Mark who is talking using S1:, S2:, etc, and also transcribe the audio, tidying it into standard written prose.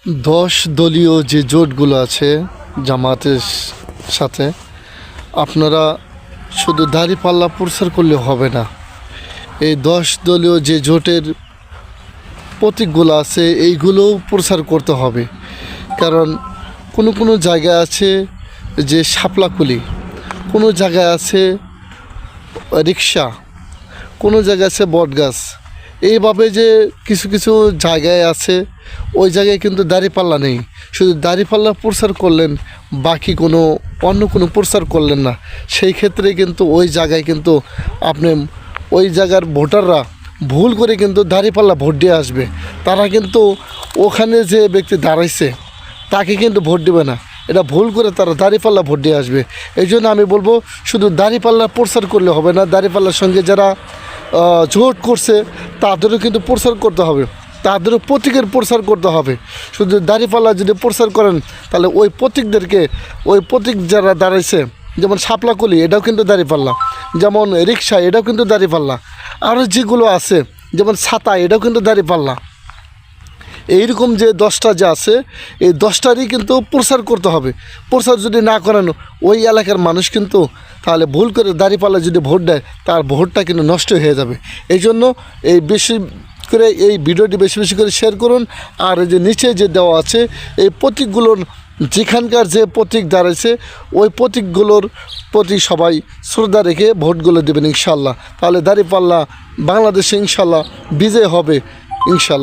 S1: 10 দলীয় যে জোটগুলো আছে জামাতের সাথে, আপনারা শুধু দাঁড়িপাল্লা প্রচার করলে হবে না। এই 10 দলীয় যে জোটের প্রতীকগুলো আছে এইগুলোও প্রচার করতে হবে। কারণ কোনো কোনো জায়গায় আছে যে শাপলাকুলি, কোনো জায়গায় আছে রিক্সা, কোনো জায়গায় আছে বটগাছ। এইভাবে যে কিছু কিছু জায়গায় আছে, ওই জায়গায় কিন্তু দাঁড়িপাল্লা নেই। শুধু দাঁড়িপাল্লা প্রচার করলেন, বাকি অন্য কোনো প্রচার করলেন না। সেই ক্ষেত্রে কিন্তু ওই জায়গায় কিন্তু আপনি ওই জায়গার ভোটাররা ভুল করে কিন্তু দাঁড়িপাল্লা ভোট দিয়ে আসবে। তারা কিন্তু ওখানে যে ব্যক্তি দাঁড়াইছে তাকে কিন্তু ভোট দেবে না, এটা ভুল করে তারা দাঁড়িপাল্লা ভোট দিয়ে আসবে। এই জন্য আমি বলবো, শুধু দাঁড়িপাল্লা প্রচার করলে হবে না, দাঁড়িপাল্লার সঙ্গে যারা জোট করছে তাদেরও কিন্তু প্রচার করতে হবে, তাদেরও প্রতীকের প্রচার করতে হবে। শুধু দাঁড়িপাল্লা যদি প্রচার করেন তাহলে ওই প্রতীকদেরকে, ওই প্রতীক যারা দাঁড়াইছে, যেমন শাপলাকুলি এটাও কিন্তু দাঁড়িপাল্লা, যেমন রিক্সা এটাও কিন্তু দাঁড়িপাল্লা, আরও যেগুলো আছে যেমন ছাতা এটাও কিন্তু দাঁড়িপাল্লা। এইরকম যে 10টা যে আছে, এই 10টারই কিন্তু প্রচার করতে হবে। প্রচার যদি না করেন ওই এলাকার মানুষ কিন্তু তাহলে ভুল করে দাঁড়িপাল্লা যদি ভোট দেয়, তার ভোটটা কিন্তু নষ্ট হয়ে যাবে। এই জন্য এই বেশি করে এই ভিডিওটি বেশি বেশি করে শেয়ার করুন। আর এই যে নিচে যে দেওয়া আছে এই প্রতীকগুলোর, যেখানকার যে প্রতীক দাঁড়াইছে ওই প্রতীকগুলোর প্রতি সবাই শ্রদ্ধা রেখে ভোটগুলো দেবেন ইনশাল্লাহ। তাহলে দাঁড়িপাল্লা বাংলাদেশে ইনশাল্লাহ বিজয় হবে ইনশাল্লাহ।